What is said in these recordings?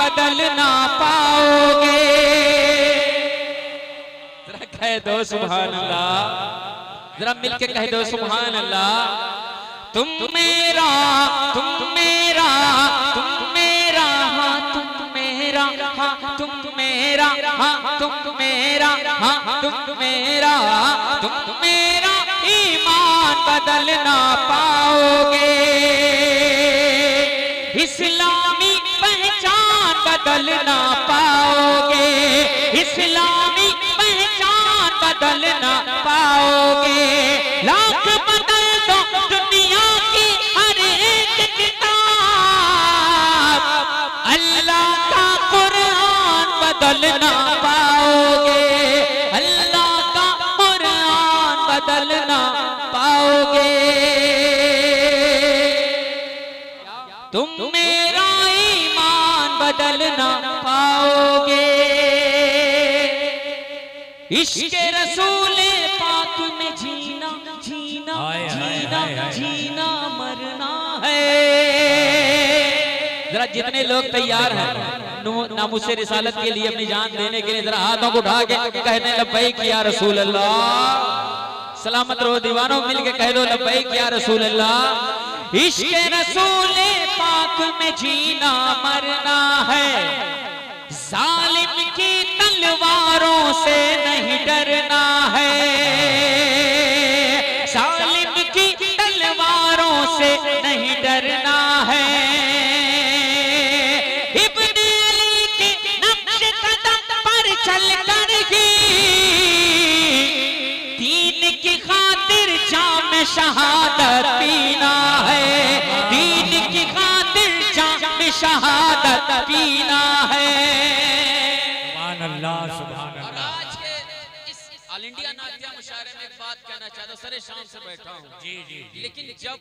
बदल ना पाओगे। जरा कह दो सुभान अल्लाह, जरा मिलके कह दो सुभान अल्लाह। तुम मेरा, तुम मेरा, तुम मेरा, हाँ तुम मेरा, हाँ तुम मेरा, हाँ तुम मेरा, हाँ तुम मेरा, तुम मेरा ईमान बदल ना पाओगे। इस्लामी पहचान बदल ना पाओगे। इस्लामी पहचान बदल ना पाओगे। लाख बदल दो दुनिया की हर एक किताब, अल्लाह का कुरान बदल ना पाओगे। अल्लाह का कुरान बदल ना पाओगे। तुम मेरा ईमान बदल ना पाओगे। इश्क़ रसूल पाक में जीना जीना जीना जीना मरना है। जरा जितने लोग तैयार हैं नामुसे रिसालत के लिए अपनी जान देने के लिए जरा हाथों को उठा के कहने लब्बैक या रसूल अल्लाह। सलामत रहो दीवानों, मिलके कह दो लब्बैक या रसूल अल्लाह। इश्क़ रसूल पाक में जीना मरना है। जालिम की तलवारों से नहीं डरना है। जालिम की तलवारों से नहीं डरना है। इब्न अली के नक्श कदम पर चल कर ही दीन की खातिर जाम शहादत पीना है। दीन की खातिर जाम शहादत पीना है। सुभान अल्लाह, सुभान और अल्लाह। आज के इस ऑल इंडिया नातिया मुशायरे में एक बात कहना चाहता हूँ। सरे शाम से बैठा हूँ जी जी जी। लेकिन जब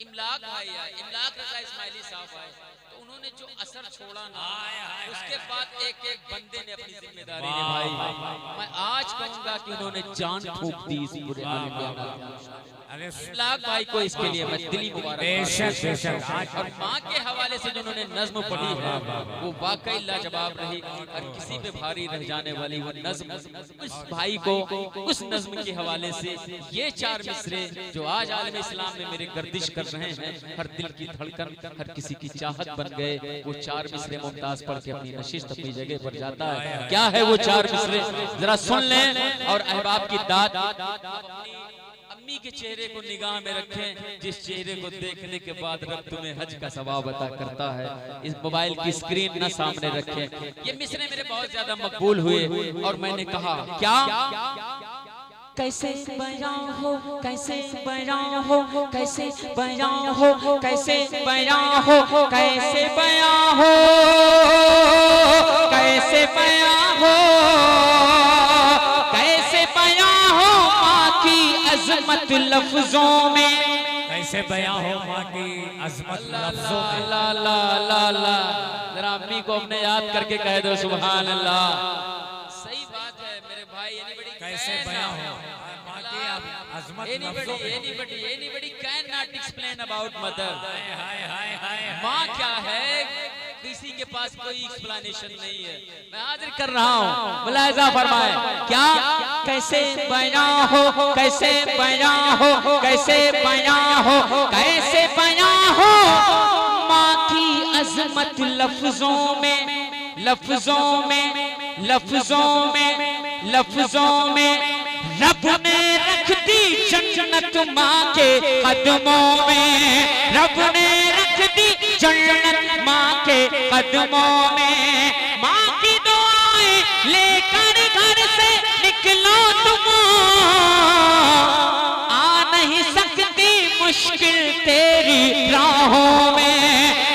इमलाक भाई आए, इमलाक रजा इस्माइली साहब आए, तो उन्होंने जो असर छोड़ा ना, उसके बाद एक एक बंदे ने अपनी जिम्मेदारी निभाई। मैं आज कहूंगा कि उन्होंने जान फूंक दी इस पूरे ऑल इंडिया नातिया मुशायरे। इमलाक भाई को इसके लिए मैं दिली मुबारक। बेशक बेशक। और माँ के हवाले से जो उन्होंने नज्म पढ़ी है वो वाकई लाजवाब रही। और किसी पे भारी रह जाने वाली वो नज्म, उस भाई को उस नज्म के हवाले से ये चार मिसरे जो आज आलम इस्लाम में मेरे गर्दिश कर रहे हैं, हर दिल की धड़कन, हर किसी की चाहत बन गए। वो चार मिसरे मुमताज पढ़ के अपनी नशिस्त अपनी जगह पर जाता है। क्या है वो चार मिसरे, जरा सुन लें और अहबाब की दाद अम्मी के चेहरे को निगाह में रखें, जिस चेहरे को देखने के बाद रब तुम्हें हज का सवाब अता करता है। इस मोबाइल की स्क्रीन ना सामने रखें। ये मिसरे मेरे बहुत ज्यादा मकबूल हुए और मैंने कहा क्या कैसे बयां हो, कैसे बयां हो, कैसे बयां हो, कैसे बयां हो, कैसे बयां हो, कैसे बयां हो, कैसे बयां हो माँ की अजमत लफ्जों में। कैसे बयां हो माँ की अजमत लफ्जों में। ला ला ला ला। जरा अम्मी को अपने याद करके कह दो सुभान अल्लाह। सही बात है मेरे भाई। कैसे बयां हो माँ की अजमत लफ्जों में। Anybody cannot explain about mother. हाय हाय हाय। माँ क्या है किसी के पास कोई एक्सप्लेनेशन नहीं है। मैं हाजिर कर रहा हूँ, मुलाहिजा फरमाए क्या कैसे बयां हो, कैसे बयां हो, कैसे बयां हो, कैसे बयां हो माँ की अजमत लफ्जों में, लफ्जों में, लफ्जों में, लफ्जों में। रब ने रख दी जन्नत माँ के कदमों में। रब ने रख दी जन्नत माँ के कदमों में। माँ की दुआएं लेकर घर से निकलो तुम, आ नहीं सकती मुश्किल तेरी राहों में।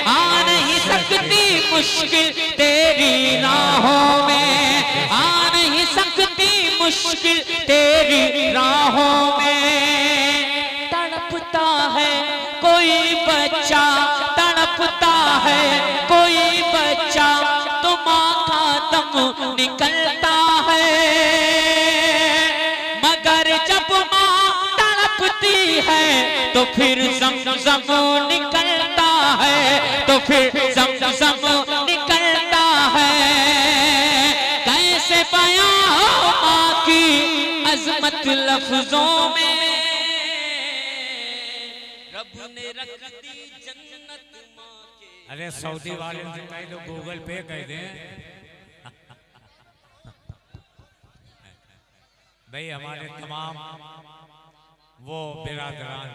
आ नहीं सकती मुश्किल तेरी राहों में। आ नहीं सकती मुश्किल तेरी राहों में। तड़पता है कोई बच्चा, तड़पता है कोई बच्चा, तो माँ का दम निकलता है। मगर जब माँ तड़पती है तो फिर ज़म-ज़म निकलता है, तो फिर ज़म-ज़म अजमत लफ्जों में रब ने रख दी जन्नत माँ के। अरे सऊदी वाले से कह दो गूगल पे कह दें। भाई हमारे तमाम वो बिरादरान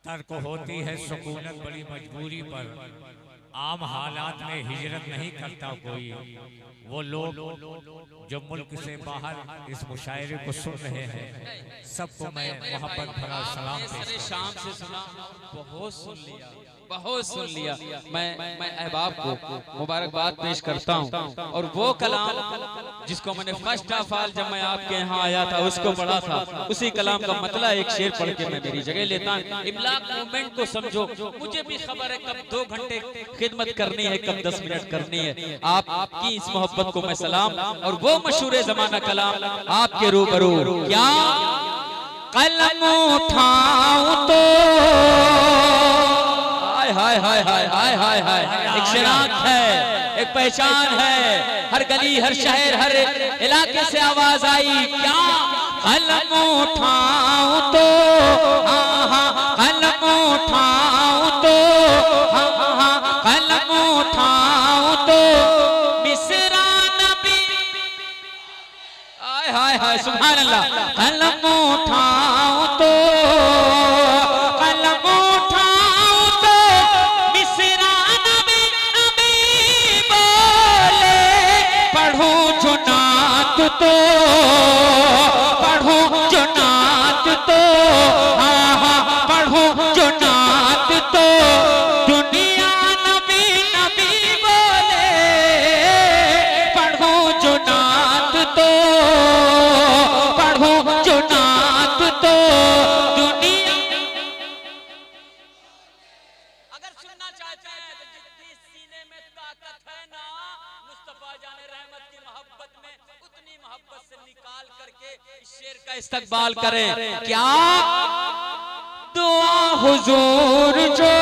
तर्क होती है सुकूनत बड़ी मजबूरी पर, आम हालात में हिजरत नहीं करता कोई। वो लोग जो मुल्क से बाहर इस मुशायरे को सुन रहे हैं, सबको मैं मोहब्बत भरा सलाम पेश करता हूं। शाम से सुना, बहुत सुन लिया, बहुत सुन लिया। मैं अहबाब को मुबारकबाद पेश करता हूँ। और वो कलाम जिसको मैंने फर्स्ट ऑफ ऑल जब मैं आपके यहाँ आया था उसको पढ़ा था, उसी कलाम का मतलब एक शेर पढ़ के मैं मेरी जगह लेता हूँ। इमलाक मूवमेंट को समझो, मुझे भी खबर है कब 2 घंटे खिदमत करनी है, कब 10 मिनट करनी है। आपकी इस मोहब्बत को मैं सलाम। और वो मशहूर जमाना कलाम आपके रूबरू। क्या कलम उठाऊं तो हाय हाय हाय हाय हाय हाय, एक शिनाख्त है, एक पहचान है। हर गली, हर शहर, हर इलाके से आवाज आई। क्या कलम उठाऊं तो कलम उठाऊं तो कलम उठाऊं तो मिसरा नबी। हाय हाय हाय, सुभान अल्लाह। कलम उठाऊं तो कलम उठाऊं तो मिसरा नबी नबी बोले। पढ़ूं जो नात तो पढ़ूं जो नात तो पढ़ूं जो नात तो दुनिया नबी नबी बोले। पढ़ूं जो नात तो पढ़ूं जो नात तो दुनिया। अगर सुनना चाहते हैं तो जितनी सीने में ताकत है ना मुस्तफा जाने रहमत की मोहब्बत में, उतनी मोहब्बत से निकाल करके इस शेर का इस्तकबाल करें। क्या दुआ हुजूर जो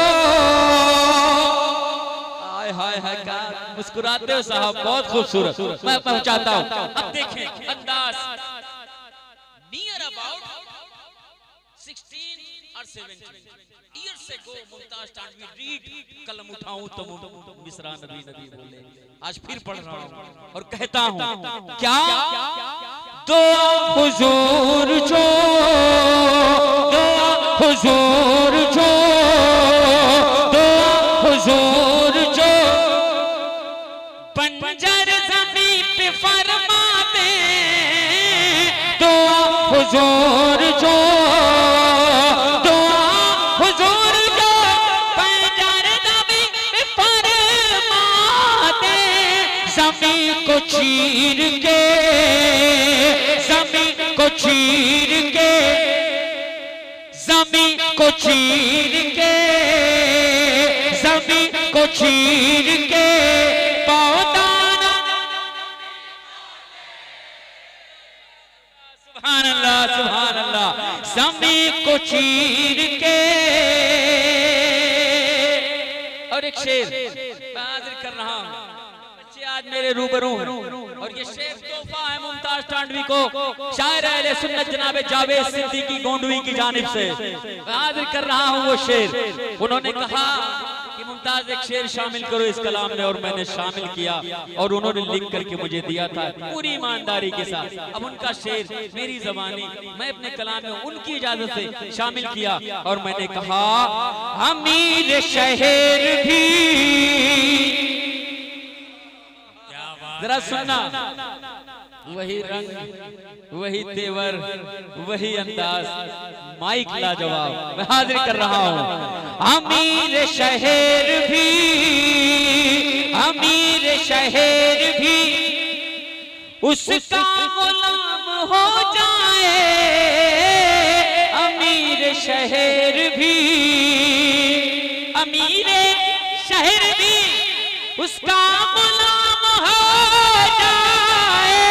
हाय हाय हाय, क्या मुस्कुराते हो साहब, बहुत खूबसूरत। मैं पहुंचाता हूं। अब देखें अंदाज, नियर अबाउट 16 और 17 years ago Mumtaz Tanvi read कलम उठाऊं तो मिसरा नबी नबी बोले। आज फिर पढ़ रहा हूं और कहता हूं। क्या दुआ हुजूर जो दुआ हुजूर जो दुआ हुजूर जो बंजर ज़मीं पे फरमा दे। दुआ हुजूर जो दुआ हुजूर जो बंजर ज़मीं पे फरमा दे। ज़मीं को चीर के ज़मीं को चीर के ज़मीं को चीर के ज़मीं को चीर के पौदाना। सुभान अल्लाह, सुभान अल्लाह। ज़मीं को चीर के। और एक शेर मैं हाजिर कर रहा हूं। बच्चे आज मेरे रूबरू हैं और ये शेर तोहफा है मुमताज तांडवी को, शायर अहले सुन्नत जनाब जावेद सिद्दीकी गोंडवी की जानिब से। मैं हाजिर कर रहा हूं वो शेर। उन्होंने कहा कि मुमताज एक शेर शामिल करो इस कलाम में, और मैंने शामिल किया और उन्होंने लिख करके मुझे दिया था पूरी ईमानदारी के साथ। अब उनका शेर मेरी ज़बानी मैं अपने कलाम में उनकी इजाजत से शामिल किया और मैंने कहा अमीर शहर भी। जरा सुनना, वही रंग, वही तेवर, वही अंदाज, माइक लाजवाब। मैं हाजिर कर रहा हूं। अमीर शहर भी अमीर शहर भी उसका गुलाम हो जाए। अमीर शहर भी अमीर शहर भी उसका गुलाम हो जाए।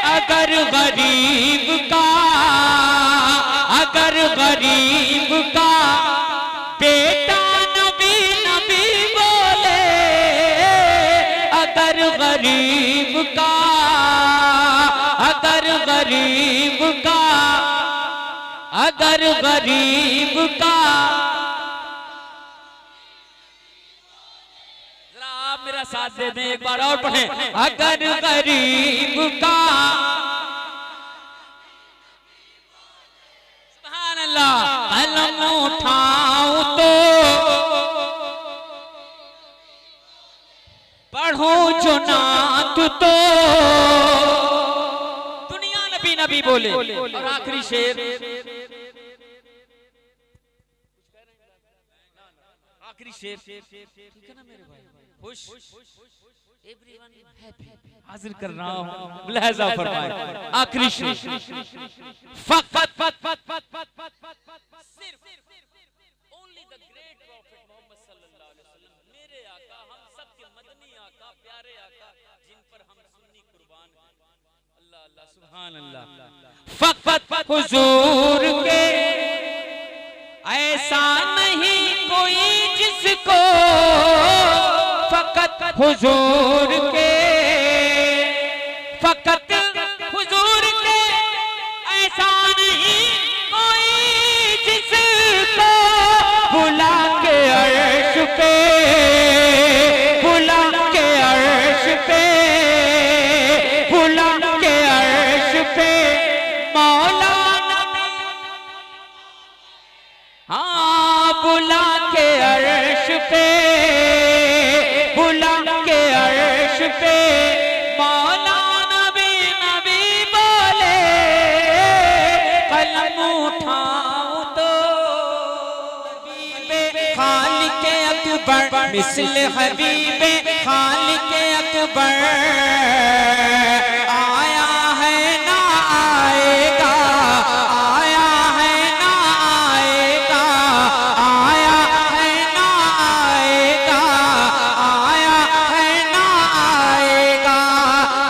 अगर गरीब का बेटा नबी नबी बोले। अगर गरीब गरीब का, अगर गरीब का, जरा आप मेरा साथ दे दें, एक बार और पढ़ें। अगर गरीब का, सुभान अल्लाह, कलम उठाऊं तो पढ़ूं जो नात तो, दुनिया नबी नबी बोले। और आखिरी शेर, आखिरी शेर, ठीक है ना मेरे भाई? खुश, एवरीवन हैप्पी, हाजिर कर रहा हूं, मुलाहिजा फरमाए। आखिरी शेर, फकत सिर्फ only the great prophet Mohammad सल्लल्लाहु अलैहि वसल्लम, मेरे आका, हम सब के मदनी आका, प्यारे आका, जिन पर हम सुन्नी कुर्बान हैं। अल्लाह अल्लाह, सुभान अल्लाह। फकत हुजूर के ऐसा नहीं कोई जिसको, फकत हुजूर के, फकत हुजूर के ऐसा नहीं कोई जिसको, बुला के अर्श पे, बुला के अर्श पे, बुला के अर्श पे मौला नबी, हाँ बुला के अर्श पे, बुला के अर्श पे मौला नबी नबी बोले, कलम उठाऊं तो हबीबे खालिके अकबर, मिसल हबीबे खालिके अकबर, आया है ना आएगा, आया है ना आएगा, आया है ना आएगा, आया है ना आएगा,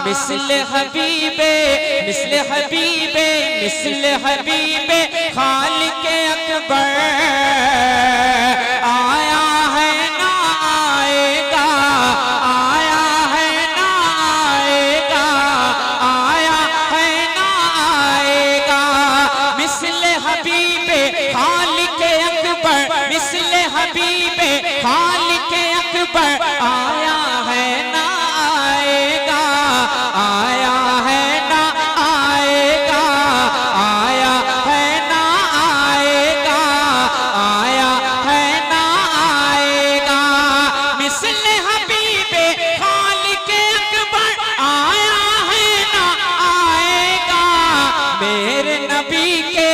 मिसल हबीबे, मिसल हबीबे, मिसल हबीबे खालिके अकबर, आया है ना आएगा, आया है ना आएगा, आया है ना आएगा, मिसल हबीबे खालिके अकबर, मिसल हबीबे खालिके अकबर, आया है ना आएगा, आया है ना आएगा, आया है ना आएगा, आया है ना आएगा, मिसल हबीबे खालिके अकबर, आया है ना आएगा, मेरे नबी के,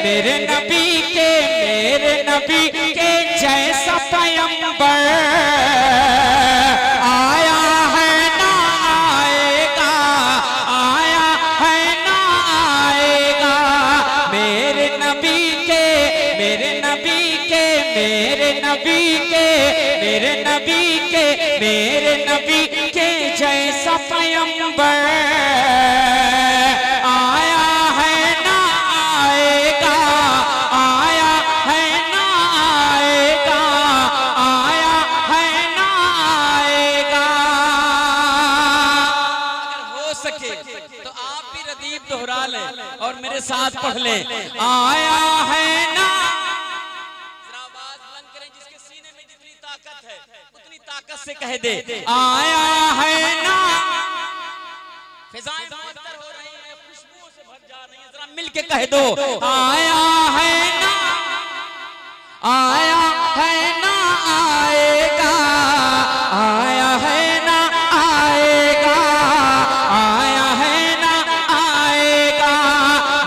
मेरे नबी के, मेरे नबी के जैसा पैगंबर, आया है ना आएगा, आया है ना आएगा, मेरे नबी के, मेरे नबी के, मेरे नबी के, मेरे नबी के, मेरे नबी के जैसा पैगंबर, आया है ना आएगा, आया है ना आएगा, आया है ना आएगा। अगर हो सके तो आप भी रदीफ दोहरा लें और मेरे साथ पढ़ लें। आया है ना, जरा आवाज बुलंद करें, जिसके सीने में जितनी ताकत है उतनी ताकत से कह दे। आया है ना, फिजाएं मुअत्तर हो रही हैं, खुशबुओं से भर जा रही हैं, जरा मिल के कह दो। आया है ना, आया है ना आएगा, आया है ना आएगा, आया है ना आएगा,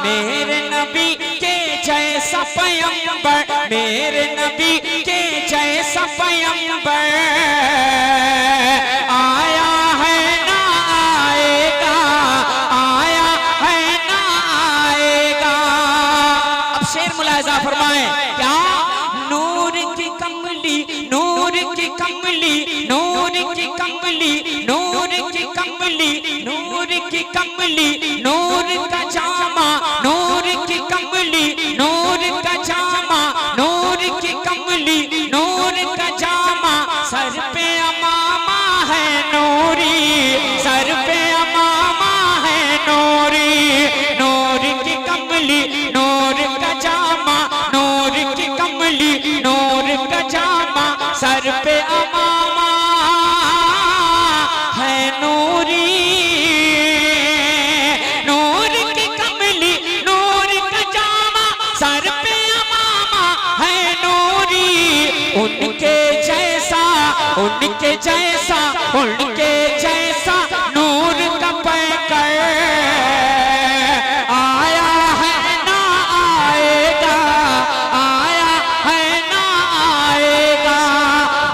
मेरे नबी के जैसा पैगंबर, मेरे नबी के जैसा पैगंबर, आया है ना आएगा, आया है ना आएगा। अब शेर मुलाहिजा फरमाएं, क्या नूर की कमली, नूर की कमली, नूर की कमली, नूर की कमली, नूर की कमली, नूर का जामा, नूर की कमली, नूर का जामा, नूर की कमली, नूर का जामा, सर पे अमामा है नूरी, सर पे अमामा है नूरी, नूर मामा है नूरी, नूर की कमली नूर का जामा, सर पे मामा है नूरी। उनके जैसा उनके जैसा उनके जैसा नूर का पैकर आया है ना आएगा, आया है ना आएगा।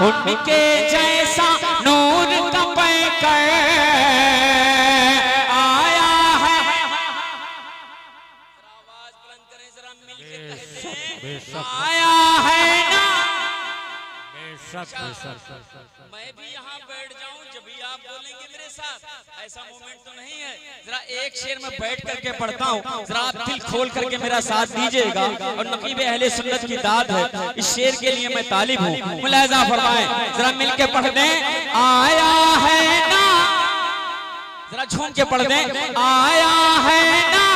उनके जैसा नूर का पैकर आया है। आवाज बुलंद करें जरा मिलके कहते हैं आया है ना। मैं भी यहाँ बैठ जाऊं जब भी आप बोलेंगे मेरे साथ, ऐसा मोमेंट तो नहीं है। जरा एक शेर में बैठ करके पढ़ता हूँ, जरा आप दिल खोल करके मेरा साथ दीजिएगा। और नकीब अहले सुन्नत की दाद है, इस शेर के लिए मैं तालिब हूँ। मुलाहिजा फरमाएं, जरा मिलके पढ़ दें आया है ना, जरा झूम के पढ़ दें आया है ना,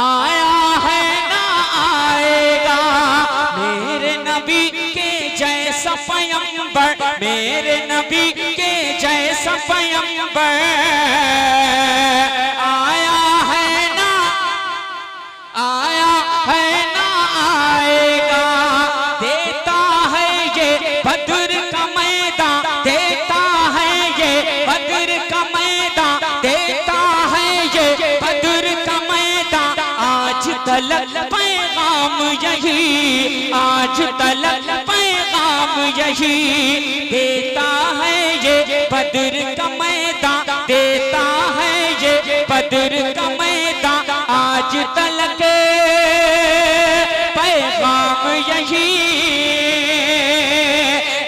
आया है ना आएगा। मेरे नबी के जैसा पैगंबर, मेरे नबी के जैसा पैगंबर आया है ना, आया है ना आएगा। देता है ये बद्र का मैदान, देता है ये बद्र का मैदान, देता है ये बद्र का मैदान। आज तलक पैगाम यही, आज तलक पैगाम यही। देता है ये बद्र का मैदान, देता है ये बद्र का मैदान। आज तलक पैगाम यही,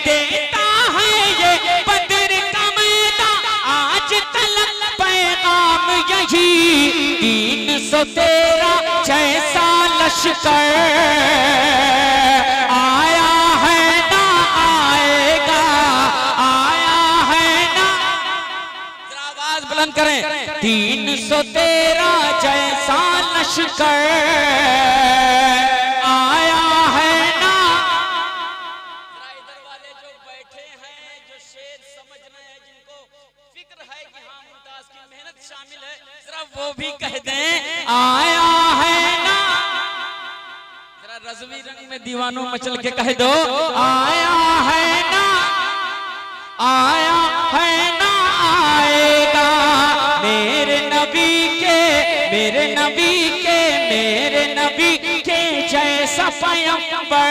देता है ये बद्र का मैदान। आज तलक पैगाम यही। 313 जैसा लश्कर आया है ना आएगा, आया है ना। जरा आवाज बुलंद करें 313 जैसा लश्कर आया है ना। जरा इधर वाले जो बैठे हैं, जो शेर समझ रहे हैं, जिनको फिक्र है कि हाँ मुमताज की मेहनत शामिल है, जरा वो भी कह दें आया है ना। जरा रज़वी रंग में दीवानों मचल के कह दो आया है ना, आया है ना आएगा। मेरे नबी के, मेरे नबी के, मेरे नबी के जैसा पैगंबर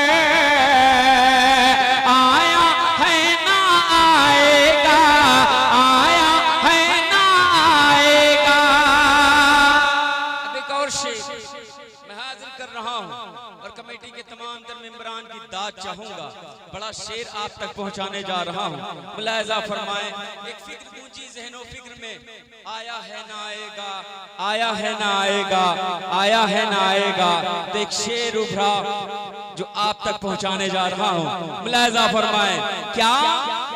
आया है ना आएगा, आया है ना आएगा। अब एक और शेर मैं हाजिर कर रहा हूँ और कमेटी के तमाम तर मेंबरान की दाद चाहूंगा। बड़ा शेर आप तक पहुंचाने जा रहा हूँ, मुलाहिजा फरमाएं। एक फिक्र गूंजी ज़हनो फिक्र में, आया है ना आएगा, आया है ना आएगा, आया है ना आएगा। तो एक शेर उभरा जो आप तक पहुंचाने जा रहा हूँ, मुलाहिजा फरमाएं। क्या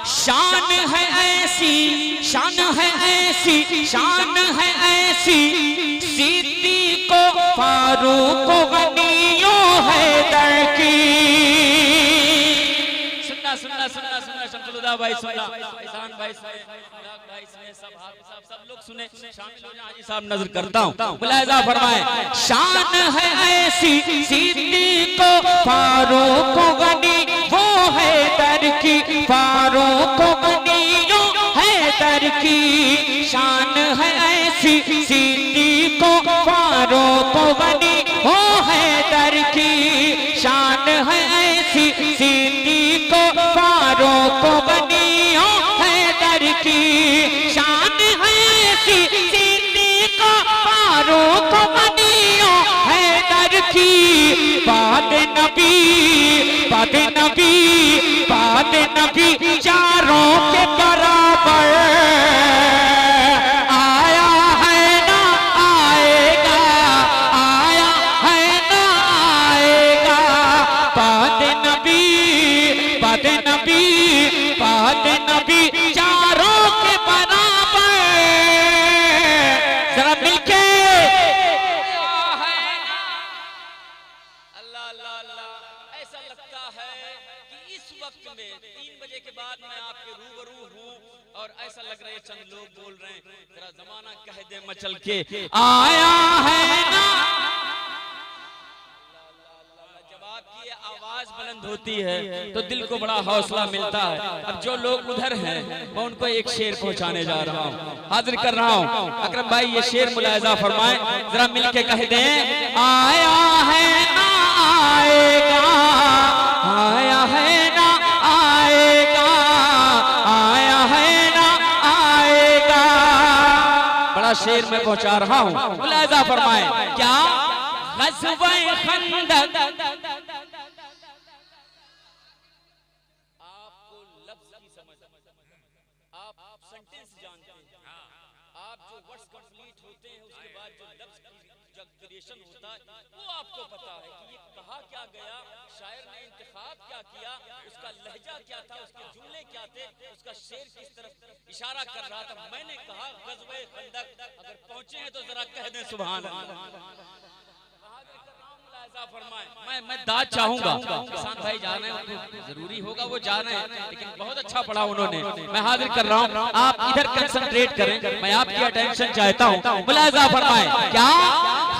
शान है ऐसी, शान है ऐसी, शान है ऐसी, सिद्दीक़ो फारूक़ो गनियो हैदर की। सुनना सुनना सुनना सुनना, शमसुल भाई सुनना, एहसान भाई सुने, भाई सुने, सब हाफिज़ सब लोग सुने, शामिल हो जाएं। हाजी साहब नजर करता हूँ, मुलाहिजा फरमाएं। शान है ऐसी सिद्दीक़ो फारूक़ो गनी वो हैदर की, फारूक़ो गनियो हैदर की। शान है ऐसी सिद्दीक़ो फारूक़ो गनी वो हैदर की। शान है ऐसी सिद्दीक़ो फारूक़ो गनियो हैदर की। शान है ऐसी सिद्दीक़ो फारूक़ो गनियो हैदर की। बाद नबी, बाद नबी, बाद नबी चारों के बराबर आया है ना आएगा, आया है ना आएगा। बाद नबी, बाद नबी, बाद नबी चारों के बराबर। जरा मिलके अल्लाह अल्लाह अल्लाह। ऐसा लगता है कि इस वक्त में 3 बजे के बाद मैं आपके रूबरू हूँ और ऐसा लग रहा है चंद लोग बोल रहे हैं, जरा जमाना कह दे मचल के आया है ना। जब आपकी ये आवाज बुलंद होती है तो दिल को बड़ा हौसला मिलता है। अब जो लोग उधर हैं मैं उनको एक शेर पहुंचाने जा रहा हूँ, हाजिर कर रहा हूँ। अकरम भाई ये शेर मुलाहिजा फरमाएं, जरा मिलके कह दें आया है ना आएगा, आया है ना आएगा, आया है ना आएगा। बड़ा शेर मैं पहुंचा रहा हूँ, मुलाहिजा फरमाएं। क्या ग़ज़वा खंदक, आपको लफ्ज़ की समझ, आप सेंटेंस जानते हैं, आप जो वर्ड्स कंप्लीट होते हैं उसके बाद जो लफ्ज़ जो क्रिएशन होता है वो आपको पता है कि ये कहा क्या गया, शायर ने इंतखाब क्या किया, उसका लहजा क्या था, उसके जुमले क्या थे, उसका शेर किस तरफ इशारा कर रहा था। मैंने कहा ग़ज़वा खंदक, अगर पहुंचे हैं तो जरा कह दें सुभान अल्लाह। मैं दाद चाहूंगा, किसान भाई जाने जरूरी होगा, वो जाना है, लेकिन बहुत अच्छा पढ़ा उन्होंने। मैं हाजिर कर रहा हूँ, आप इधर कंसंट्रेट करें, मैं आपकी अटेंशन चाहता हूँ। मुलाहिजा फरमाएं। क्या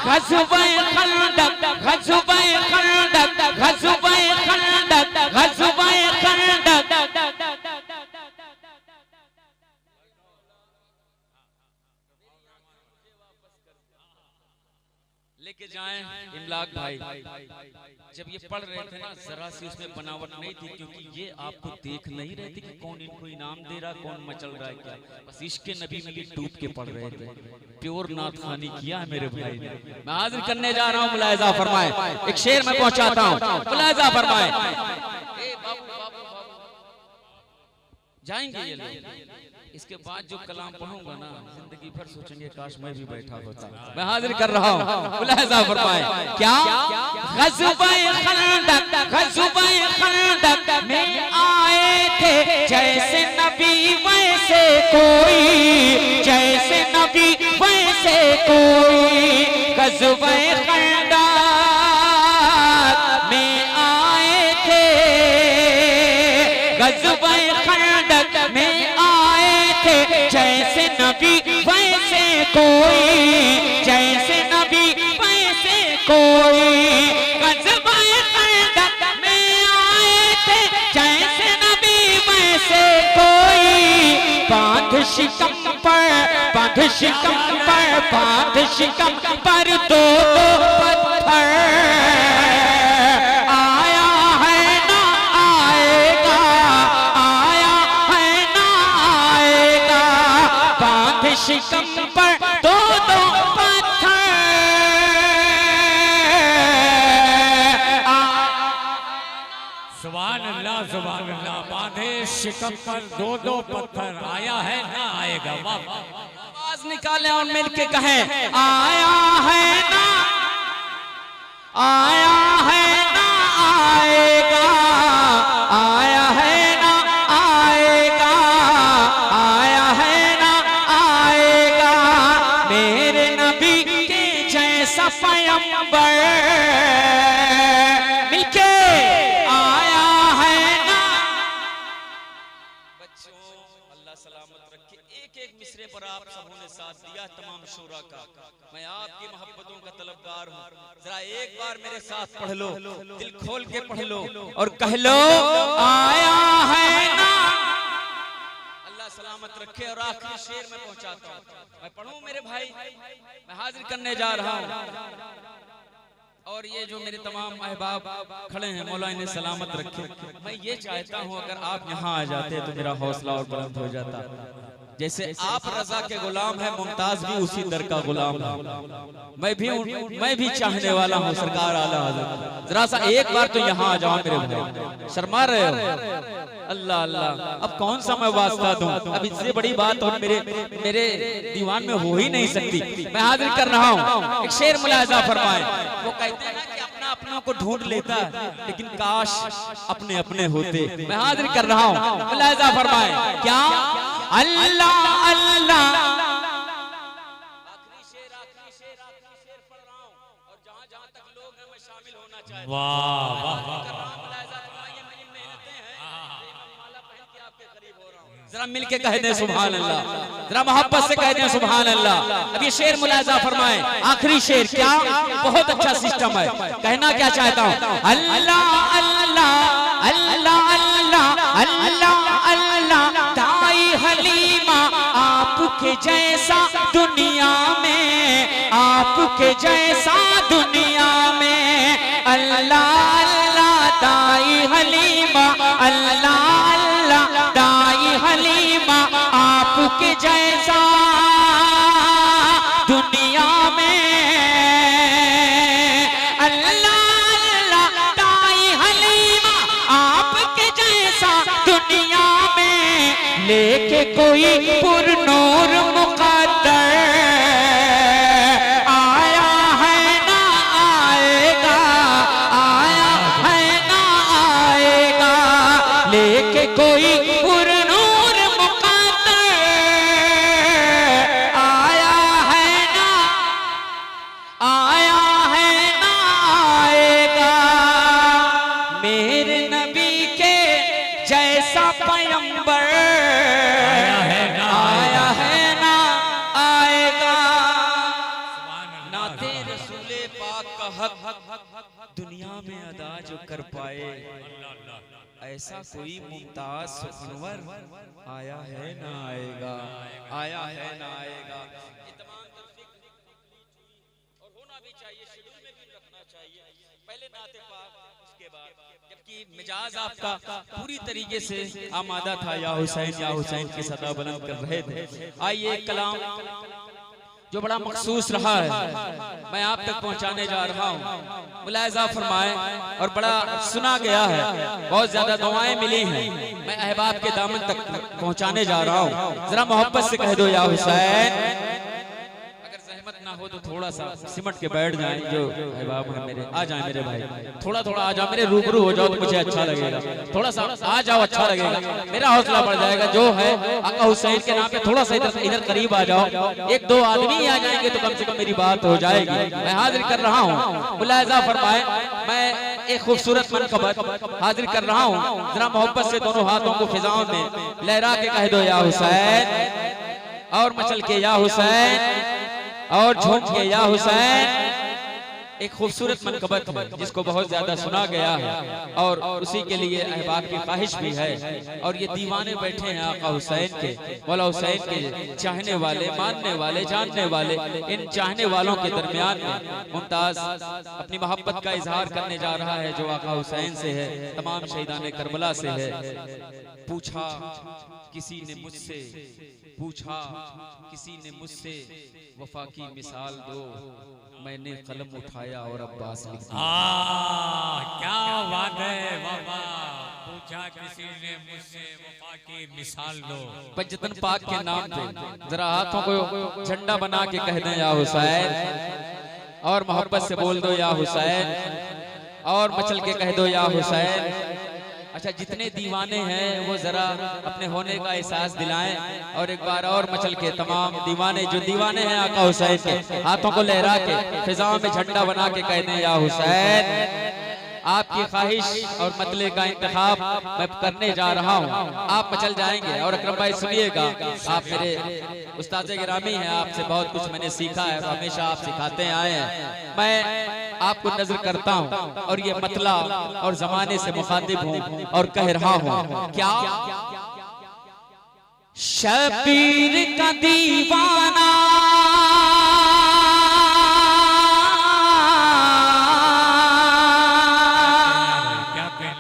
ग़ज़वा खंदक, ग़ज़वा खंदक, ग़ज़वा खंदक, ग़ज़वा खंदक। लेके जाएं इमलाक भाई। जब ये पढ़ रहे थे ना जरा सी उसमें बनावट नहीं थी, क्योंकि ये आपको देख नहीं रहे थे कि कौन इनको इनाम दे रहा, कौन मचल रहा है क्या। बस इश्क़ नबी में भी डूब के पढ़ रहे थे, प्योर नात खानी किया है मेरे भाई ने। मैं हाजिर करने जा रहा हूँ, मुलाहिजा फरमाएं। एक शेर मैं पहुंचाता हूँ, मुलाहिजा फरमाएं। जाएंगे ये लोग, इसके बाद जो कलाम पढ़ूंगा ना जिंदगी भर सोचेंगे काश मैं भी बैठा होता। मैं हाजिर कर रहा हूँ, मुलाहिजा फरमाएं। क्या ग़ज़वा खंदक, ग़ज़वा खंदक में आए थे जैसे नबी वैसे कोई, जैसे नबी वैसे कोई। ग़ज़वा खंदक में आए थे, ग़ज़वा खंदक में जैसे नबी वैसे कोई, जैसे नबी वैसे कोई। ग़ज़वा खंदक में आए थे जैसे नबी वैसे कोई। बांध शिकम पर, बांध शिकम पर, बांध शिकम पर दो दो पत्थर। आया है ना आएगा, आया है ना आएगा। बांध शिकम पर दो दो पत्थर। सुभान अल्लाह, सुभान अल्लाह। बांधे शिकम पर दो दो पत्थर, आया है ना आएगा। आवाज निकालें और मिलके कहें आया है ना, आया है ना आएगा, आया है ना आएगा, आया है ना आएगा। मेरे नबी के जैसा पैगंबर मिलके आया है ना। बच्चों अल्लाह सलामत रखे। एक एक मिसरे पर आप सबों ने साथ दिया, तमाम शूरा का। मैं आपकी मोहब्बतों का तलबगार हूँ। जरा एक बार मेरे साथ पढ़ लो, दिल खोल के पढ़ लो और कह लो आया है ना। अल्लाह सलामत रखे। और आखिरी शेर में पहुंचाता हूँ, मैं पढ़ूं मेरे भाई, मैं हाजिर करने जा रहा हूँ। और ये जो मेरे तमाम अहबाब खड़े हैं, मौला इन्हें सलामत रखे। मैं ये चाहता हूँ अगर आप यहाँ आ जाते तो मेरा हौसला और बुलंद हो जाता। जैसे आप रजा के गुलाम है, मुमताज भी उसी दर का गुलाम है। मैं भी चाहने वाला हूँ सरकार आला हज़रत। जरा सा एक बार तो यहाँ आ जाओ मेरे भाई, शर्मा रहे हो। अल्लाह अल्लाह, अब कौन सा मैं वास्ता दूं। अब इससे बड़ी बात और मेरे दीवान में हो ही नहीं सकती। मैं हाजिर कर रहा हूँ, एक शेर मुलाहिजा फरमाएं। वो कहते हैं ना कि अपना अपना को ढूंढ लेता है, लेकिन काश अपने अपने होते। मैं हाजिर कर रहा हूँ, मुलाहिजा फरमाएं। क्या अल्लाह अल्लाह। आखिरी शेर पढ़ रहा हूँ और जहाँ जहाँ तक लोग हैं मैं शामिल होना चाहता हूँ। वाह वाह वाह। जरा मिलके कह दें सुभान अल्लाह, जरा मोहब्बत से कह दें सुभान अल्लाह। अब ये शेर मुलाजा फरमाएं, आखिरी शेर, क्या बहुत अच्छा सिस्टम है। कहना क्या चाहता हूँ, अल्लाह अल्लाह अल्लाह अल्लाह अल्लाह अल्लाह, दाई हलीमा आपके जैसा दुनिया में, आपके जैसा दुनिया में, अल्लाह अल्लाह दाई हलीमा, अल्लाह अल्लाह दाई हलीमा आपके जैसा दुनिया में, अल्लाह अल्लाह दाई हलीमा आपके जैसा दुनिया में, लेके कोई पुरनूर मुकद्दर आया है ना आएगा, आया है ना आएगा, लेके कोई पुरनूर मुकद्दर आया है ना, आया है ना आएगा, मेरे नबी के जैसा पैगंबर आया है ना आएगा। नाते रसूले पाक का हक दुनिया में अदा जो कर पाए, ऐसा कोई मुमताज सुखनवर आया है ना आएगा, आया है ना आएगा। ये तमाम और होना भी चाहिए, शेड्यूल में भी रखना चाहिए। पहले नाते पाक, उसके बाद, जबकि मिजाज आपका पूरी तरीके से आमादा था, या हुसैन की सदा बुलंद कर रहे थे। आइए एक कलाम जो बड़ा मखसूस रहा है, मैं आप तक पहुंचाने जा रहा हूं। मुलाहिजा फरमाएं, और बड़ा सुना गया है, बहुत ज्यादा दुआएं मिली हैं, मैं अहबाब के दामन तक पहुंचाने जा रहा हूं। जरा मोहब्बत से कह दो या हुसैन। अगर सहमत ना हो तो थोड़ा सा सिमट के बैठ जाएं, जो अहबाब हैं मेरे, आ जाएं मेरे भाई, थोड़ा थोड़ा आ जाओ, मेरे रूबरू हो जाओ तो मुझे अच्छा लगेगा। थोड़ा सा आ जाओ, अच्छा लगेगा, मेरा हौसला बढ़ जाएगा। जो है आका हुसैन के नाम पे थोड़ा सा इधर करीब आ जाओ, एक दो आदमी आ जाएंगे तो कम से कम मेरी बात हो जाएगी। मैं हाजिर कर रहा हूँ, मुलाहिजा फरमाए, मैं एक खूबसूरत मनकबत हाजिर कर रहा हूँ। जरा मोहब्बत से दोनों हाथों को फिजाओं में लहरा के कह दो या हुसैन, और मचल के या हुसैन, और झूम के या हुसैन। एक खूबसूरत मनकबत है जिसको बहुत ज्यादा सुना गया है, और उसी के लिए अहबाब की ख्वाहिश भी है। और ये दीवाने बैठे हैं आका हुसैन के, मौला हुसैन के चाहने वाले, मानने वाले, जानने वाले। इन चाहने वालों के दरमियान में मुमताज अपनी मोहब्बत का इजहार करने जा रहा है, जो आका हुसैन से है, तमाम शहीदान करबला से है। पूछा किसी ने मुझसे, पूछा किसी ने मुझसे, वफा की मिसाल दो, मैंने कलम उठाया और अब्बास लिख दिया। क्या बात है बाबा, पूछा किसी ने मुझसे, वफा की मिसाल दो। पंजतन पाक के नाम पे जरा हाथों को झंडा बना के कह दें या हुसैन, और मोहब्बत से बोल दो या हुसैन, और मचल के कह दो या हुसैन। अच्छा, जितने दीवाने हैं वो जरा अपने होने का एहसास दिलाएं, और एक बार और मचल के तमाम दीवाने, जो दीवाने हैं आका हुसैन के, हाथों को लहरा के फिजाओं में झंडा बना के कहते हैं या हुसैन। आपकी ख्वाहिश और मतले का इंतखाब मैं करने जा रहा हूँ, आप मचल जाएंगे। और अकरम भाई सुनिएगा, आप मेरे उस्ताद गिरामी हैं, आपसे बहुत कुछ मैंने सीखा है, हमेशा आप सिखाते आए हैं। मैं आपको नजर करता हूँ और ये मतला और जमाने से मुखातिब हूँ और कह रहा हूँ, क्या शबीर का दीवाना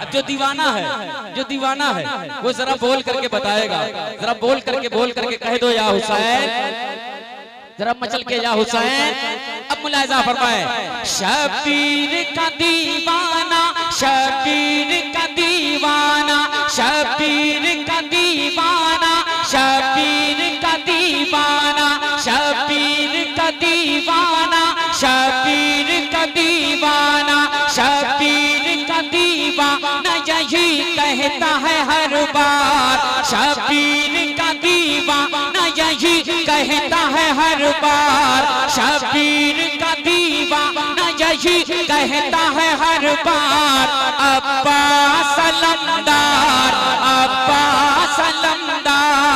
जो दीवाना है, जो दीवाना है वो जरा बोल करके बताएगा, जरा बोल करके कह दो या हुसैन, जरा मचल के या हुसैन। अब मुलाहिजा फरमाए, शबीर का दीवाना, शबीर का दीवाना, शबीर का दीवाना, शबीर का दीवाना, शबीर का दीवाना, शबीर का दीवाना, शबीर का दीवाना यही कहता है हर बार, शबीर का दीवाना यही कहता है हर बार, शबीर का दीवाना यही कहता है हर बार। अब्बास अलमदार, अब्बास अलमदार,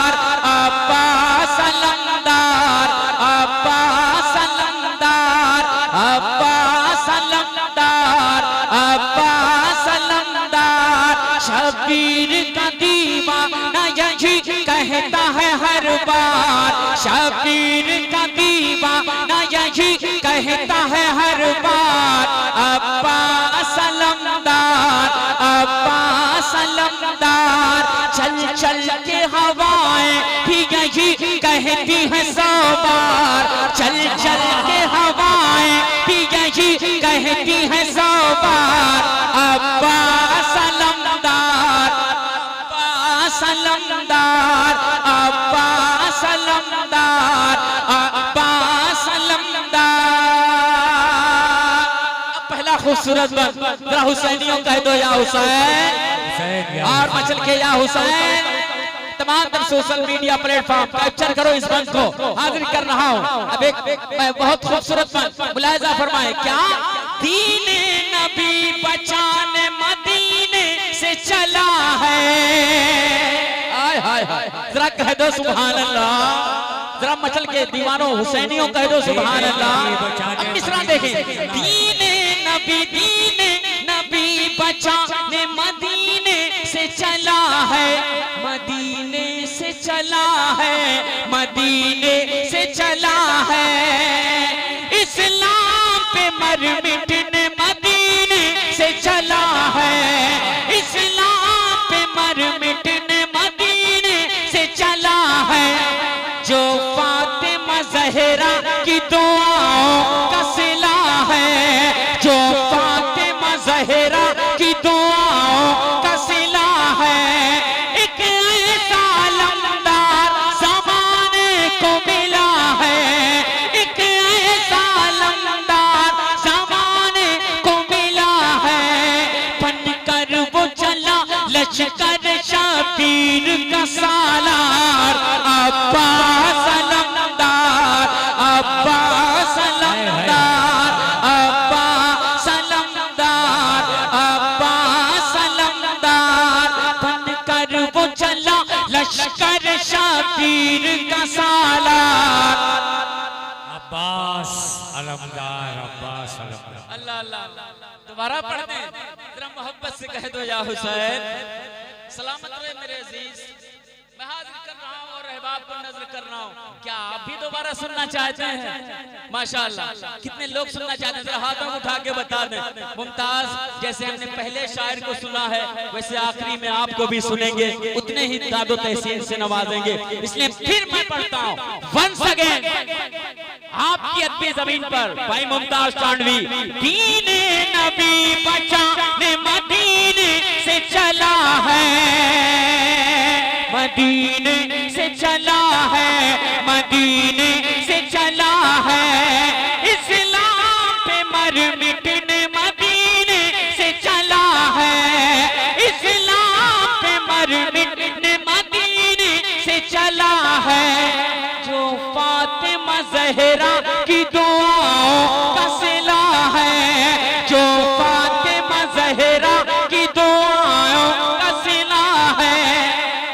चल चल के हवाएं भी यही कहती हैं 100 बार, चल चल के हवाएं भी यही कहती हैं 100 बार। अब्बास अलमदार, अब्बास अलमदार, अब्बास अलमदार, अब्बास अलमदार। पहला खूबसूरत बंद जरा हुसैनियों कह दो या हुसैन, और मचल के या हुसैन। तमाम तर सोशल मीडिया प्लेटफॉर्म कैप्चर करो इस बंद को, हाजिर कर रहा हूँ। अब एक बहुत खूबसूरत बंद मुलाहिजा फरमाए। क्या दीने नबी बचाने मदीने से चला है। हाय हाय हाय, जरा कह दो सुभान अल्लाह। जरा मचल के दीवानों हुसैनियों कह दो सुभान अल्लाह। अब मिसरा देखें। दीने नबी बचाने मदीने से चला है, मदीने से चला है, मदीने से चला है। इस्लाम पे मर मिटने मदीने से चला है, इस्लाम पे मर मिटने मदीने से चला है। जो फातिमा ज़हरा की दुआओं का सिला है, जो फातिमा ज़हरा की दुआओं का सिला है। एक ऐसा लमदार ज़माने को मिला है, एक ऐसा लमदार ज़माने को मिला है। बनकर वो चला लश्कर शबीर का सालार। अब्बास अलमदार, अब्बास अलमदार, अब्बास अलमदार, अब्बास अलमदार। बनकर वो चला लश्कर शबीर का सालार। अब्बास अलमदार, अब्बास अलमदार। अल्लाह अल्लाह, दोबारा पढ़ दें जरा मोहब्बत से कह दो या हुसैन। सलामत रहे मेरे अजीज। मैं हाजिर कर रहा हूँ और अहबाब को नजर कर रहा हूँ। क्या आप भी दोबारा सुनना चाहते हैं? माशाअल्लाह, कितने लोग सुनना चाहते हैं? जरा हाथों को उठा के बता दें। मुमताज, जैसे हमने पहले शायर को सुना है वैसे आखिरी में आपको भी सुनेंगे, उतने ही दादो तहसीन से नवाजेंगे। इसलिए फिर मैं पढ़ता हूँ वंस अगेन आपकी अदबी जमीन पर भाई मुमताज टांडवी। दीने नबी बचाने मदीने से चला है, मदीने से चला है, मदीने से चला है। इस्लाम पे मर मिटने मदीने से चला है, इस्लाम पे मर मिटने मदीने से चला है। जो फातिमा ज़हरा की दुआओं का सिला है, जो फातिमा ज़हरा की दुआओं का सिला है।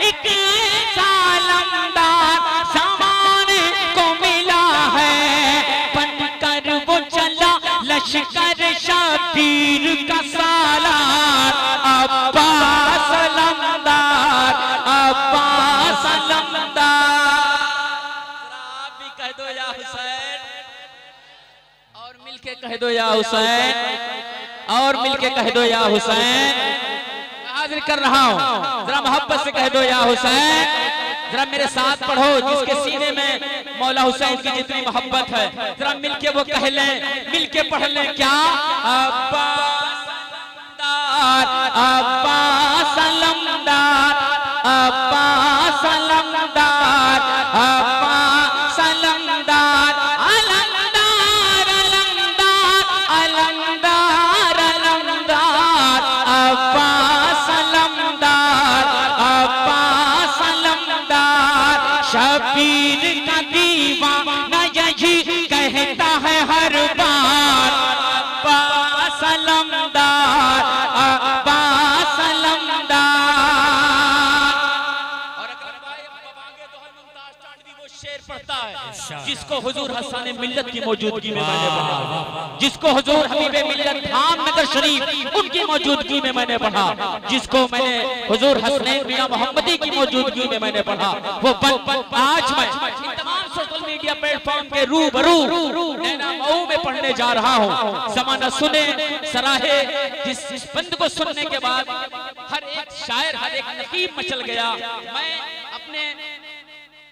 एक ऐसा लमदार ज़माने को मिला है। बनकर वो चला लश्कर शबीर का सालार। अब्बास अलमदार, अब्बास अलमदार। आप भी कह दो या हुसैन, और मिलके कह दो या हुसैन, और मिलके कह दो या हुसैन। हाजिर कर रहा हूँ, जरा मोहब्बत से कह दो या हुसैन। जरा मेरे साथ पढ़ो, जिसके सीने में मौला हुसैन की जितनी मोहब्बत है जरा मिलके वो कह लें, मिलके पढ़ लें। क्या अब्बास अलमदार, अब्बास अलमदार, अब्बास अलमदार, अब्बास अलमदार, अलमदार, अलमदार, अलमदार, अलमदार, अब्बास अलमदार, अब्बास अलमदार। शबीर का दीवाना यही कहता है हर बार। अब्बास अलमदार, अब्बास अलमदार। और अगर भाई अब आगे तो हर मुमताज टांडवी वो शेर पढ़ता है जिसको हुजूर हसन मिल्लत की मौजूदगी में मैंने पढ़ा, जिसको हुजूर हबीबे मिल्लत धामनगर शरीफ उनकी मौजूदगी में मैंने पढ़ा, जिसको मैंने हुजूर हसनैन मियां मोहम्मदी की मौजूदगी में मैंने पढ़ा। वो आज मैं इन तमाम सोशल मीडिया प्लेटफॉर्म के रूबरू नैना मऊ में पढ़ने जा रहा हूँ। ज़माना सुने सराहे, जिस बंद को सुनने के बाद हर एक शायर हर एक नकीब मचल गया। मैं अपने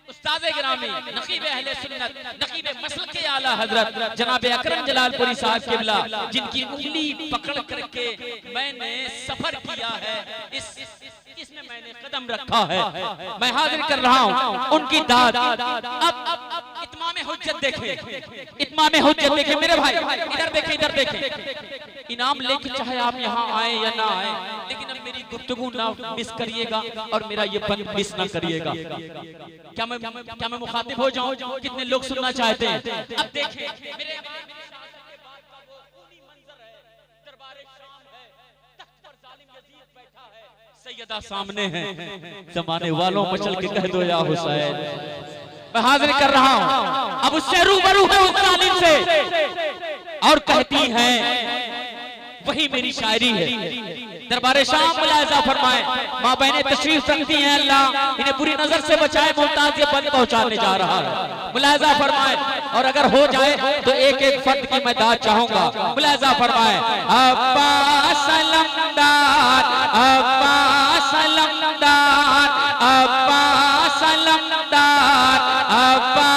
उस्ताद गिरामी नकीब अहले सुन्नत नकीब मसलक के आला हजरत जनाब अकरम जलालपुरी साहब किबला, जिनकी उंगली पकड़ करके मैंने सफर किया है, इसमें मैंने कदम रखा है, मैं हाजिर कर रहा हूँ उनकी दाद। अब इत्माम हुज्जत देखें, इत्माम हुज्जत देखें मेरे भाई, इधर देखें, इधर देखें। इनाम लेके चाहे आप यहाँ आए या ना आए, लेकिन अब मेरी गुफ्तगू ना मिस करिएगा और मेरा ये बंद मिस ना करिएगा। क्या मैं मुखातिब हो जाऊं? कितने लोग सुनना चाहते हैं? अब देखें मेरे सैयदा सामने है, जमाने वालों मचल के कह दो या हुसैन। मैं हाजिर कर रहा हूं अब उससे रूबरू है उस जालिम से, और कहती है वही मेरी शायरी है। दरबार शाम मुलाहिजा फरमाए, माँ बहनें तशरीफ रखती हैं, अल्लाह इन्हें बुरी नजर से बचाए, मुमताज ये बंद पहुंचाने जा रहा है। मुलाहिजा फरमाए, और अगर हो जाए तो एक एक फर्द की मैं दाद चाहूंगा। मुलाहिजा फरमाए, अब्बा सलमदार, अब्बा सलमदार, अब्बा सलमदार, अब्बा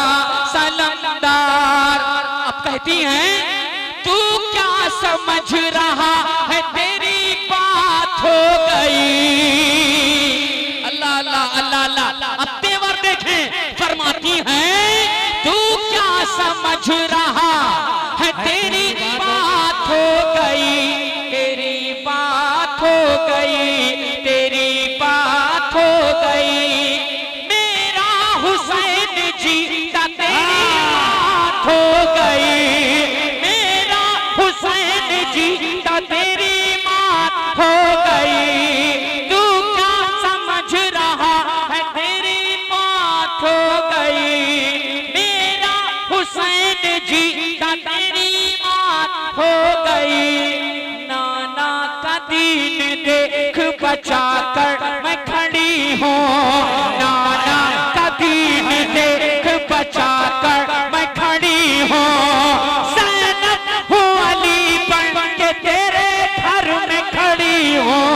सलमदार। अब कहती हैं तू क्या समझ रहा है, तेरी बात हो गई। अल्लाह अल्लाह अल्लाह अल्लाह। अब तेवर देखें, फरमाती हैं तू क्या समझ रहा है, तेरी बात हो गई, तेरी बात हो गई, तेरी बात हो गई। मेरा हुसैन जी का तेरी बात हो गई, मेरा हुसैन जी का तेरी बात हो गई। तू क्या समझ रहा है, तेरी बात हो गई, मेरा हुसैन जी का तेरी बात हो गई। नाना का दीन देख बचा कर मैं खड़ी हूँ, नाना का दीन देख बचा कर मैं खड़ी हूँ। सैनब हूँ अली बन के तेरे घर में खड़ी हूँ,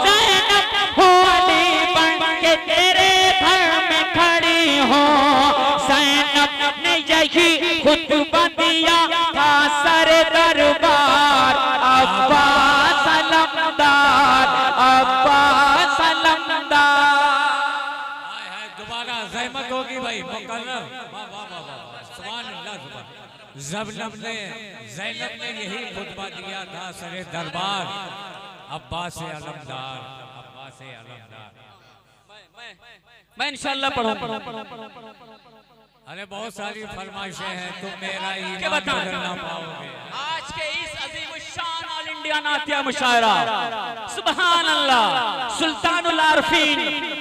सैनब हूँ अली बन के तेरे घर में खड़ी हूँ। सैनब ने यही खुतबा दिया था सर दरबार, अब्बा सलमदार, अब्बा सलमदार। दोबारा ज़हमत होगी भाई, मुकर्रम। वाह वाह वाह वाह, सुभान अल्लाह सुभान। ज़ैनब ने यही खुतबा दिया था सरे दरबार, अब्बास अलमदार, अब्बास अलमदार। मैं इंशाअल्लाह पढ़ूंगा। अरे बहुत सारी फरमाइशें हैं, तुम मेरा ईमान बदल ना पाओगे। आज के इस अजीम शान ऑल इंडिया नातिया मुशायरा, सुभान अल्लाह, सुल्तानुल आरफीन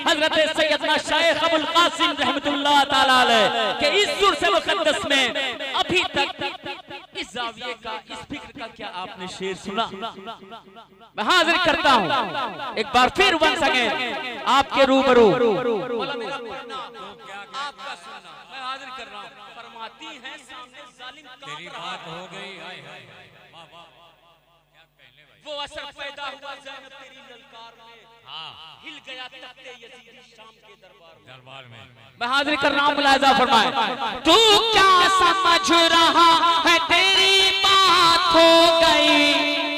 हजरत सैयदना शेख अबुल कासिम रहमतुल्लाह ताला अलैह के इस सुर से मुकद्दस में अभी तक इस जाविये का, इस फिक्र का क्या आपने शेर सुना? मैं हाजिर करता हूँ एक बार फिर वंस अगेन आपके रूबरू। आपका सुनना मैं हाजिर कर रहा हूँ। फरमाती हैं सामने जालिम तेरी बात हो गई, आए हाय वाह वाह, क्या कहने भाई। वो असर पैदा हुआ ज़ैनब तेरी ललकार में, हाँ हिल गया तख्ते यजीदी शाम के दरबार में। मैं हाजिर कर रहा हूँ, मुलाहिजा फरमाए। तू क्या समझ रहा है, तेरी बात हो गई,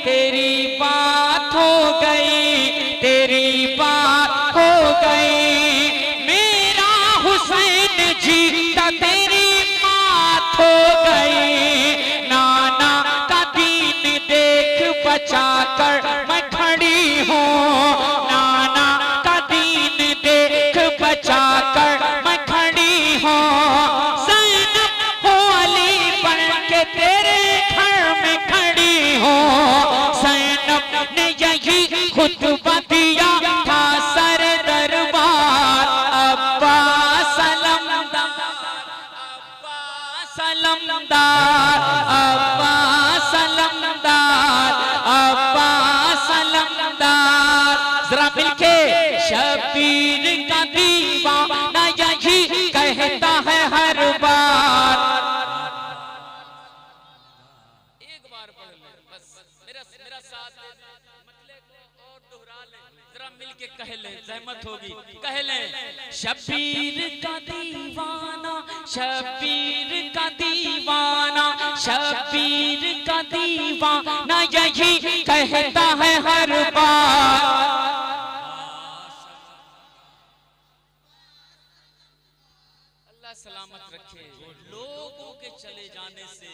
तेरी बात हो गई, तेरी बात हो गई। मेरा हुसैन जी का तेरी बात हो गई। नाना का दीन देख बचा कर मैं खड़ी हूँ, नाना का दीन देख बचा कर मैं खड़ी हूँ। ज़ैनब हूँ अली बन के तेरे घर में खड़ी हूँ। ज़ैनब ने यही खुतबा दिया था सर दरबार, अब्बा सलमदार, अब्बा सलमदार, अब्बा सलमदार, अब्बा सलमदार। जरा मिलके शबीर का दीवाना यही कहता है हर बार। एक बार पढ़ ले बस, मेरा साथ मतले को और दोहरा ले। जरा मिलके के कह ले, जहमत होगी, कह ले। शबीर का दीवाना, शबीर का दीवाना, शबीर का दीवाना यही कहता है हर बार। अल्लाह सलामत रखे। लोगों के चले जाने से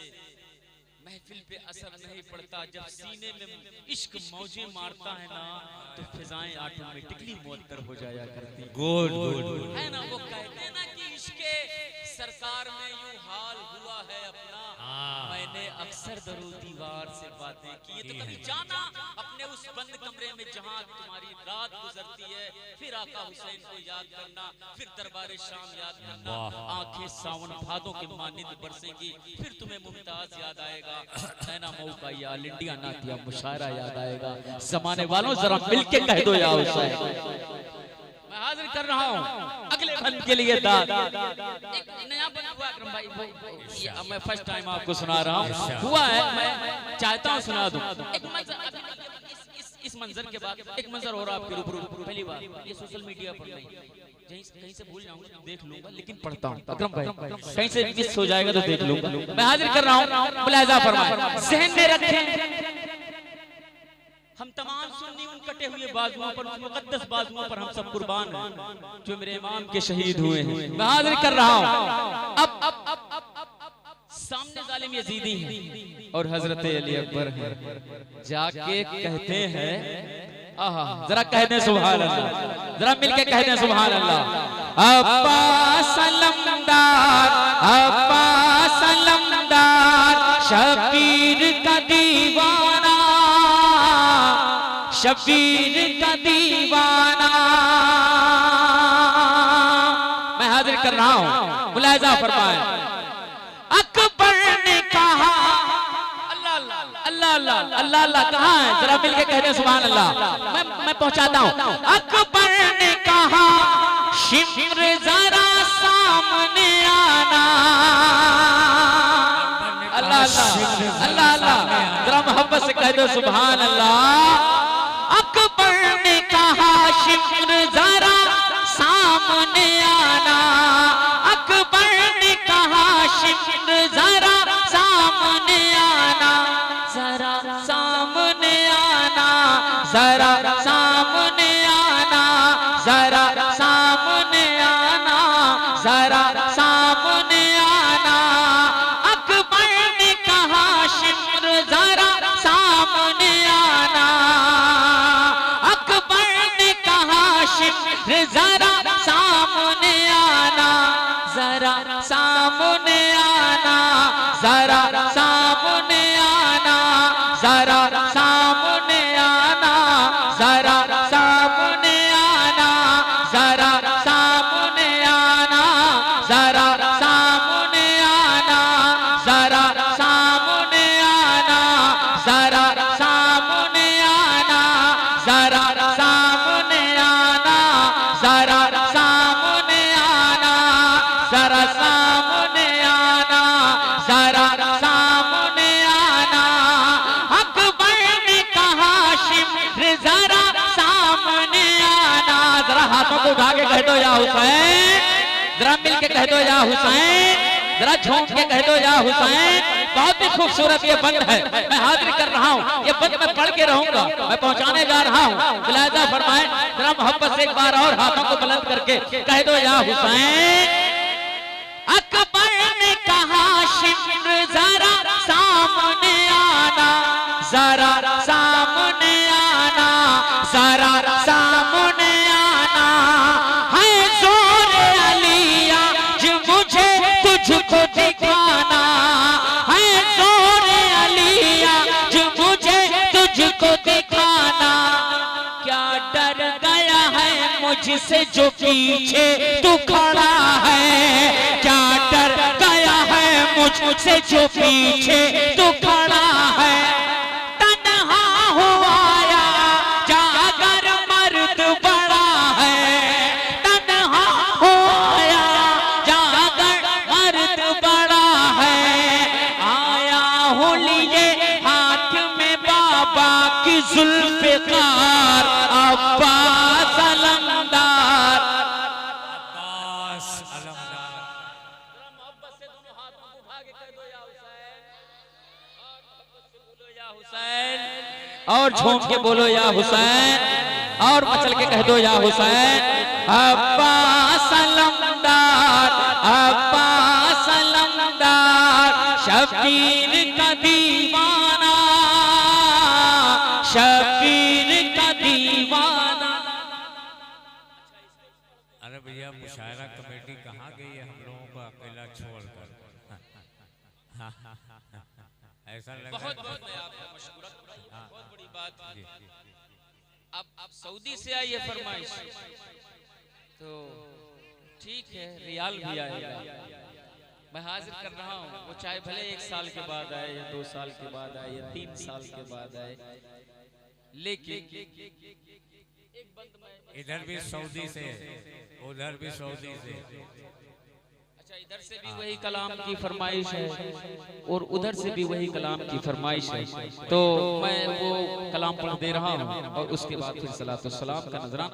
महफिल पे असर नहीं पड़ता, जब सीने में इश्क मौजें मारता है ना तो फिजाएं ऑटोमेटिकली मुअत्तर हो जाया करती है ना। वो कहते हैं ना कि इश्क सरकार में यूं हाल हुआ है अपना, मैंने अक्सर दरो दीवार से बातें की। तो कभी जाना अपने उस बंद कमरे में जहां तुम्हारी रात गुजरती है, फिर आका हुसैन को याद करना, फिर दरबार शाम याद करना, आंखें सावन भादों के मानिंद बरसेंगी, फिर तुम्हें मुमताज याद आएगा, नैना मऊ का या ऑल इंडिया नातिया मुशायरा याद आएगा। जमाने वालों जरा मिलके कह दो या हुसैन। मैं हाजिर कर रहा हूँ अगले फन के लिए दाद। एक नया बना हुआ अकरम भाई, मैं फर्स्ट टाइम आपको सुना रहा हूँ, हुआ है, मैं चाहता हूँ सुना दूं। एक मंजर, इस मंजर के बाद एक मंजर और आपके रूबरू, पहली बार ये सोशल मीडिया पर नहीं, कहीं से भूल जाऊंगा देख लूंगा, लेकिन पढ़ता हूँ अकरम भाई, कहीं से मिस हो जाएगा तो देख लूंगा। मैं हाजिर कर रहा हूँ, मुलाहिजा फरमाएं, ज़हन में रखें हम तमाम सुन्नी उन कटे हुए बाजुओं पर, उन मुकद्दस बाजुओं पर हम सब कुर्बान हैं जो मेरे इमाम के शहीद हुए हैं। मैं हाजिर कर रहा हूँ, अब सामने जालिम यजीदी हैं और हजरत अली अकबर हैं, जाके कहते हैं, आहा जरा कह दें सुभान अल्लाह, जरा मिलके कह दें सुभान अल्लाह। अब्बास अलमदार, अब्बास अलमदार, शबीर का दीवाना, शबीर का दीवाना। मैं हाजिर कर रहा हूं, मुलाहिजा फरमाएं। अकबर ने कहा, अल्लाह अल्लाह अल्लाह अल्लाह अल्लाह कहाँ है, जरा मिलके कह दें सुभान अल्लाह। मैं पहुंचाता हूं। अकबर ने कहा शिम्र जरा सामने आना, अल्लाह अल्लाह अल्लाह अल्लाह, जरा मोहब्बत से कह दो सुभान अल्लाह। अकबर ने कहा शिम्र जरा सामने आना, अकबर ने कहा शिम्र जरा सामने आना, जरा सामने आना, जरा सामने आना, जरा सामने आना, जरा सामने आना। अकबर ने कहा शिम्र जरा सामने आना, अकबर ने कहा शिम्र जरा सामने आना, जरा सामने आना, जरा सामने आना, जरा सामने आना, जरा सामने आना, जरा सामने आना, जरा सामने आना, जरा सामने आना, जरा सामने आना, जरा सामने आना, जरा सामने आना, जरा सामने आना, जरा सामने आना। अकबर ने कहा शिम्र जरा सामने आना, जरा हाथों को उठा के कह दो या हुसैन, जरा मिल के कह दो या हुसैन, जरा झूम के कह दो या हुसैन। बहुत ही खूबसूरत ये बंद है, मैं हाजिर कर रहा हूँ, ये बंद मैं पढ़ के रहूंगा, मैं पहुंचाने जा रहा हूँ। मुलाहिजा फरमाएं, जरा मोहब्बत से एक बार और हाथों को बुलंद करके कह दो या हुसैन। अकबर ने कहा शिम्र जरा सामने आना, जरा सामने आना, जरा सामने आना। है जोर अलिया जो मुझे तुझको दिखाना, है जोर अलिया जो मुझे तुझको दिखाना। क्या डर गया है मुझसे जो पीछे तू खड़ा है, क्या डर गया है मुझसे जो पीछे तू खड़ा है। तन्हा हुआ या जागर मर्द बड़ा है, तन्हा हुआ या जागर मर्द बड़ा है। आया हूँ लिए हाथ में बाबा की जुल्फ़िकार, अब्बास अलमदार। मोहब्बत से दोनों हाथों को उठा के कह दो या हुसैन, और मोहब्बत से बोलो या हुसैन, और झूम के बोलो या हुसैन, और मचल के कह दो या हुसैन। अब्बास अलमदार, अब्बास अलमदार, शबीर का दीवाना, शबीर का दीवाना। अरे भैया मुशायरा कमेटी कहाँ गई है हम लोगों को अकेला छोड़कर? ऐसा लग बहुत बहुत मैं आपको मशकूरत, बहुत बड़ी बात। अब सऊदी से आई है फरमाइश, तो ठीक है रियाल भी आएगा, मैं हाजिर कर रहा हूँ। वो चाहे भले 1 साल के बाद आए या 2 साल के बाद आए या 3 साल के बाद आए, लेकिन इधर भी सऊदी से, उधर भी सऊदी से। अच्छा, इधर से भी वही कलाम की फरमाइश है और उधर से भी वही कलाम की फरमाइश है, तो मैं वो कलाम पढ़ दे रहा हूँ और उसके बाद फिर सलातो सलाम का नजराना।